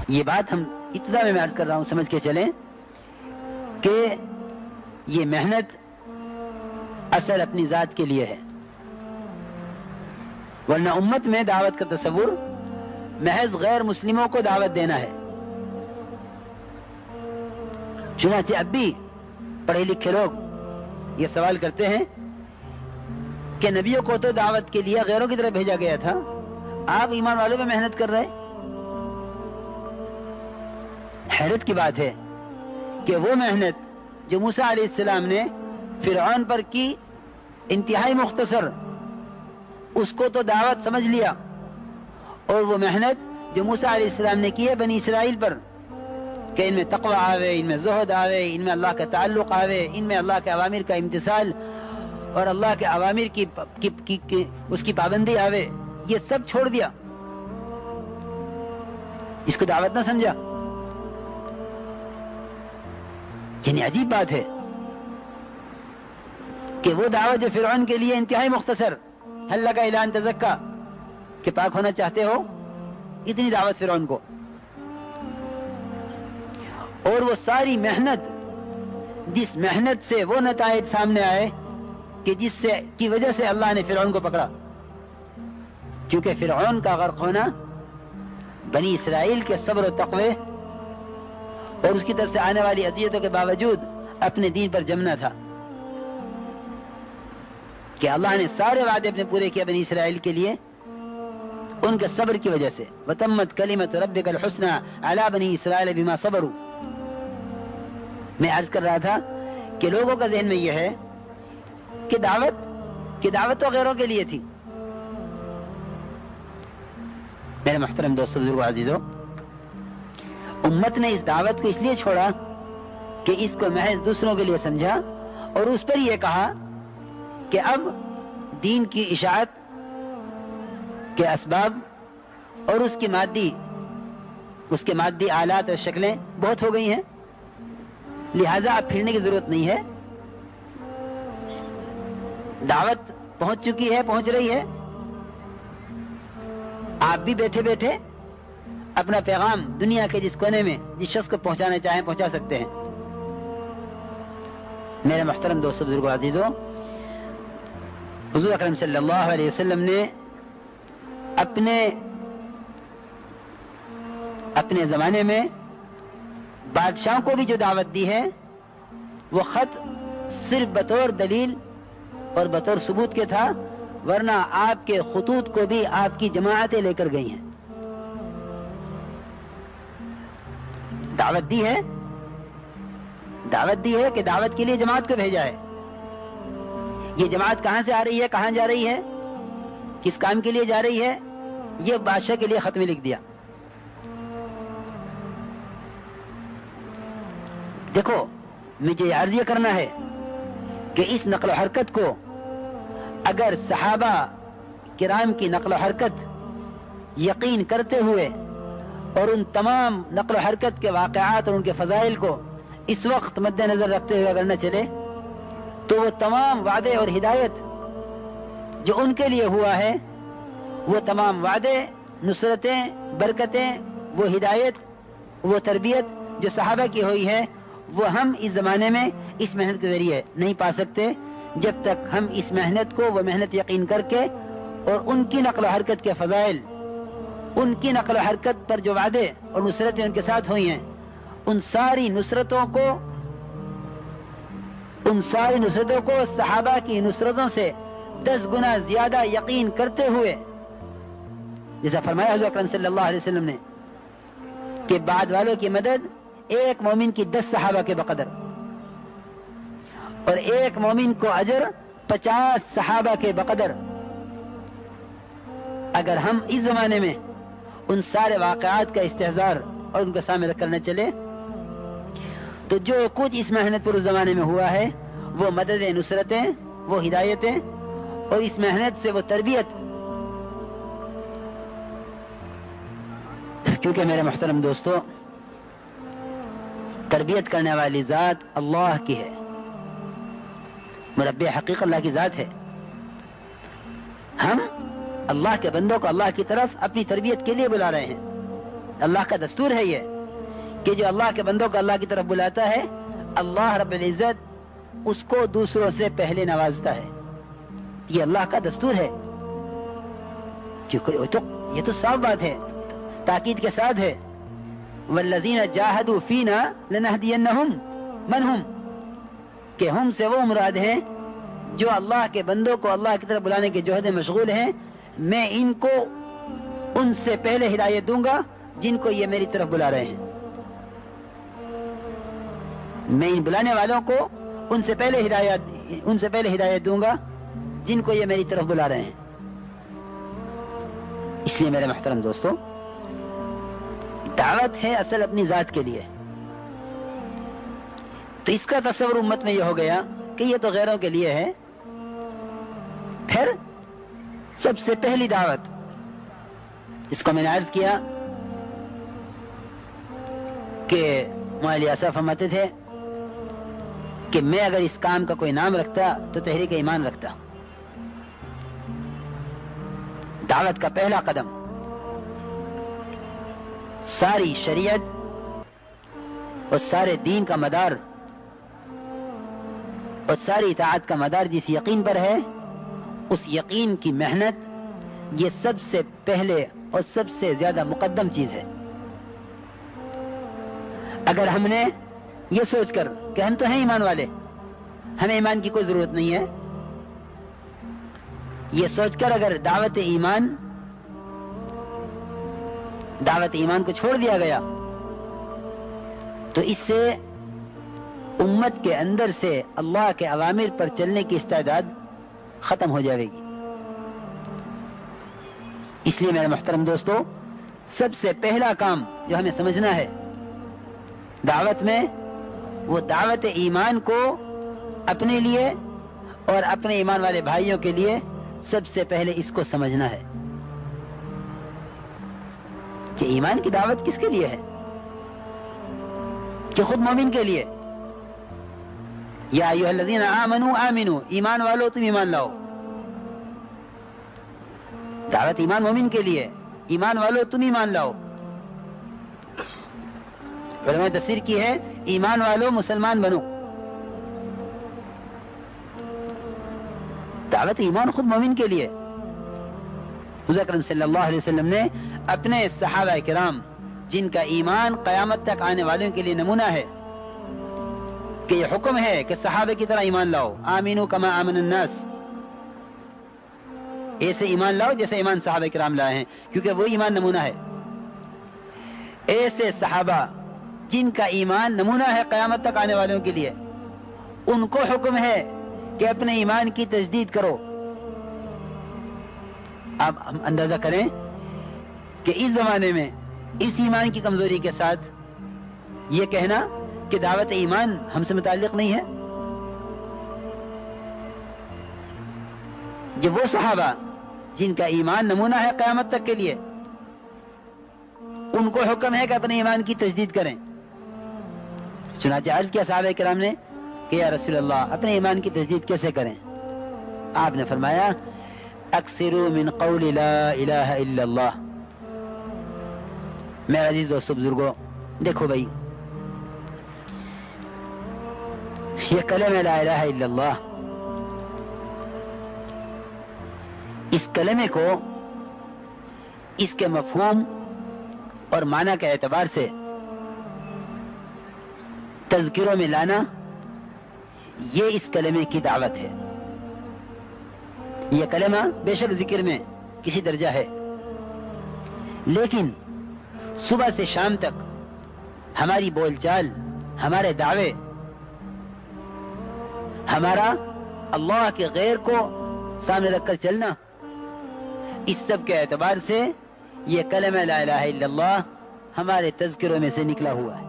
یہ بات ہم ابتدا میں عرض کر رہا ہوں، سمجھ کے چلیں کہ یہ محنت اصل اپنی ذات کے لیے ہے، ورنہ امت میں دعوت کا تصور محض غیر مسلموں کو دعوت دینا ہے۔ چنانچہ اب بھی پڑھے لکھے لوگ یہ سوال کرتے ہیں کہ نبیوں کو تو دعوت کے لیے غیروں کی طرف بھیجا گیا تھا، آپ ایمان والوں میں محنت کر رہے۔ حیرت کی بات ہے کہ وہ محنت جو موسیٰ علیہ السلام نے فرعون پر کی انتہائی مختصر، اس کو تو دعوت سمجھ لیا، اور وہ محنت جو موسیٰ علیہ السلام نے کی ہے بنی اسرائیل پر کہ ان میں تقوی آوے، ان میں زہد آوے، ان میں اللہ کا تعلق آوے، ان میں اللہ کے اوامر کا امتثال اور اللہ کے اوامر کی اس کی پابندی آوے، یہ سب چھوڑ دیا، اس کو دعوت نہ سمجھا۔ یعنی عجیب بات ہے کہ وہ دعوت جو فرعون کے لیے انتہائی مختصر، حل لک الی ان تزکا، کہ پاک ہونا چاہتے ہو، اتنی دعوت فرعون کو، اور وہ ساری محنت، جس محنت سے وہ نتائج سامنے آئے کہ جس سے کی وجہ سے اللہ نے فرعون کو پکڑا، کیونکہ فرعون کا غرق ہونا بنی اسرائیل کے صبر و تقوی اور اس کی طرف سے آنے والی اذیتوں کے باوجود اپنے دین پر جمنا تھا، کہ اللہ نے سارے وعدے اپنے پورے کیے بنی اسرائیل کے لیے ان کے صبر کی وجہ سے۔ وتمت کلمۃ ربک الحسنی علی بنی اسرائیل بما صبروا۔ میں عرض کر رہا تھا کہ لوگوں کا ذہن میں یہ ہے کہ دعوت تو غیروں کے لیے تھی۔ میرے محترم دوستو، بزرگو، عزیزو، امت نے اس دعوت کو اس لیے چھوڑا کہ اس کو محض دوسروں کے لیے سمجھا، اور اس پر یہ کہا کہ اب دین کی اشاعت کے اسباب اور اس کے مادی آلات اور شکلیں بہت ہو گئی ہیں، لہذا اب پھرنے کی ضرورت نہیں ہے، دعوت پہنچ چکی ہے، پہنچ رہی ہے، آپ بھی بیٹھے بیٹھے اپنا پیغام دنیا کے جس کونے میں جس شخص کو پہنچانا چاہیں پہنچا سکتے ہیں۔ میرے محترم دوستو، بزرگو، عزیزو، حضور اکرم صلی اللہ علیہ وسلم نے اپنے زمانے میں بادشاہوں کو بھی جو دعوت دی ہے، وہ خط صرف بطور دلیل اور بطور ثبوت کے تھا، ورنہ آپ کے خطوط کو بھی آپ کی جماعتیں لے کر گئی ہیں۔ دعوت دی ہے کہ دعوت کے لیے جماعت کو بھیجا ہے۔ یہ جماعت کہاں سے آ رہی ہے، کہاں جا رہی ہے، کس کام کے لیے جا رہی ہے، یہ بادشاہ کے لیے خط میں لکھ دیا۔ دیکھو، مجھے عرض یہ کرنا ہے کہ اس نقل و حرکت کو اگر صحابہ کرام کی نقل و حرکت یقین کرتے ہوئے اور ان تمام نقل و حرکت کے واقعات اور ان کے فضائل کو اس وقت مد نظر رکھتے ہوئے اگر نہ چلے، تو وہ تمام وعدے اور ہدایت جو ان کے لیے ہوا ہے، وہ تمام وعدے، نصرتیں، برکتیں، وہ ہدایت، وہ تربیت جو صحابہ کی ہوئی ہے، وہ ہم اس زمانے میں اس محنت کے ذریعے نہیں پا سکتے، جب تک ہم اس محنت کو وہ محنت یقین کر کے اور ان کی نقل و حرکت کے فضائل، ان کی نقل و حرکت پر جو وعدے اور نصرتیں ان کے ساتھ ہوئی ہیں، ان ساری نصرتوں کو صحابہ کی نصرتوں سے 10 گنا زیادہ یقین کرتے ہوئے، جیسا فرمایا حضور اکرم صلی اللہ علیہ وسلم نے کہ بعد والوں کی مدد ایک مومن کی 10 صحابہ کے بقدر، اور ایک مومن کو اجر 50 صحابہ کے بقدر۔ اگر ہم اس زمانے میں ان سارے واقعات کا استحضار اور ان کو سامنے رکھ کر نہ چلے، تو جو کچھ اس محنت پر اس زمانے میں ہوا ہے، وہ مددیں، نصرتیں، وہ ہدایتیں اور اس محنت سے وہ تربیت، کیونکہ میرے محترم دوستو، تربیت کرنے والی ذات اللہ کی ہے، مربی حقیق اللہ کی ذات ہے۔ ہم اللہ کے بندوں کو اللہ کی طرف اپنی تربیت کے لیے بلا رہے ہیں، اللہ کا دستور ہے یہ کہ جو اللہ کے بندوں کو اللہ کی طرف بلاتا ہے اللہ رب العزت اس کو دوسروں سے پہلے نوازتا ہے. یہ اللہ کا دستور ہے. یہ تو صاف بات ہے, تاکید کے ساتھ ہے. والذین جاہدوا فینا لنہدینہم من ہم, کہ ہم سے وہ مراد ہیں جو اللہ کے بندوں کو اللہ کی طرف بلانے کے جہد میں مشغول ہیں. میں ان کو ان سے پہلے ہدایت دوں گا جن کو یہ میری طرف بلا رہے ہیں. میں ان بلانے والوں کو ان سے پہلے ہدایت دوں گا جن کو یہ میری طرف بلا رہے ہیں. اس لیے میرے محترم دوستو, دعوت ہے اصل اپنی ذات کے لیے. تو اس کا تصور امت میں یہ ہو گیا کہ یہ تو غیروں کے لیے ہے. پھر سب سے پہلی دعوت جس کو میں نے عرض کیا کہ مولانا الیاس فرماتے تھے کہ میں اگر اس کام کا کوئی نام رکھتا تو تحریک ایمان رکھتا. دعوت کا پہلا قدم ساری شریعت اور سارے دین کا مدار اور ساری اطاعت کا مدار جس یقین پر ہے, اس یقین کی محنت یہ سب سے پہلے اور سب سے زیادہ مقدم چیز ہے. اگر ہم نے یہ سوچ کر کہ ہم تو ہیں ایمان والے, ہمیں ایمان کی کوئی ضرورت نہیں ہے, یہ سوچ کر اگر دعوت ایمان کو چھوڑ دیا گیا تو اس سے امت کے اندر سے اللہ کے اوامر پر چلنے کی استعداد ختم ہو جائے گی. اس لیے میرے محترم دوستو, سب سے پہلا کام جو ہمیں سمجھنا ہے دعوت میں, وہ دعوت ایمان کو اپنے لیے اور اپنے ایمان والے بھائیوں کے لیے سب سے پہلے اس کو سمجھنا ہے کہ ایمان کی دعوت کس کے لیے ہے, کہ خود مومن کے لیے. یا ایھا الذین آمنوا آمنوا, ایمان والو تم ایمان لاؤ. دعوت ایمان مومن کے لیے, ایمان والو تم ایمان لاؤ. علماء تفسیر کی ہے ایمان والو مسلمان بنو. دعوت ایمان خود مومن کے لیے. حضور اکرم صلی اللہ علیہ وسلم نے اپنے صحابہ کرام جن کا ایمان قیامت تک آنے والوں کے لیے نمونہ ہے کہ یہ حکم ہے کہ صحابہ کی طرح ایمان لاؤ, آمینو کما آمن الناس, ایسے ایمان لاؤ جیسے ایمان صحابہ کرام لائے ہیں, کیونکہ وہ ایمان نمونہ ہے. ایسے صحابہ جن کا ایمان نمونہ ہے قیامت تک آنے والوں کے لیے, ان کو حکم ہے کہ اپنے ایمان کی تجدید کرو. آپ اندازہ کریں کہ اس زمانے میں اس ایمان کی کمزوری کے ساتھ یہ کہنا کہ دعوت ایمان ہم سے متعلق نہیں ہے. جب وہ صحابہ جن کا ایمان نمونہ ہے قیامت تک کے لیے, ان کو حکم ہے کہ اپنے ایمان کی تجدید کریں. چنانچہ عرض کیا صحابہ کرام نے کہ یا رسول اللہ اپنے ایمان کی تجدید کیسے کریں؟ آپ نے فرمایا اکثروا من قول لا الہ الا اللہ. میرے عزیز دوستو بزرگوں, دیکھو بھائی, یہ کلمہ لا الہ الا اللہ, اس کلمے کو اس کے مفہوم اور معنی کے اعتبار سے تذکروں میں لانا, یہ اس کلمے کی دعوت ہے. یہ کلمہ بے شک ذکر میں کسی درجہ ہے, لیکن صبح سے شام تک ہماری بول چال, ہمارے دعوے, ہمارا اللہ کے غیر کو سامنے رکھ کر چلنا, اس سب کے اعتبار سے یہ کلمہ لا الہ الا اللہ ہمارے تذکروں میں سے نکلا ہوا ہے.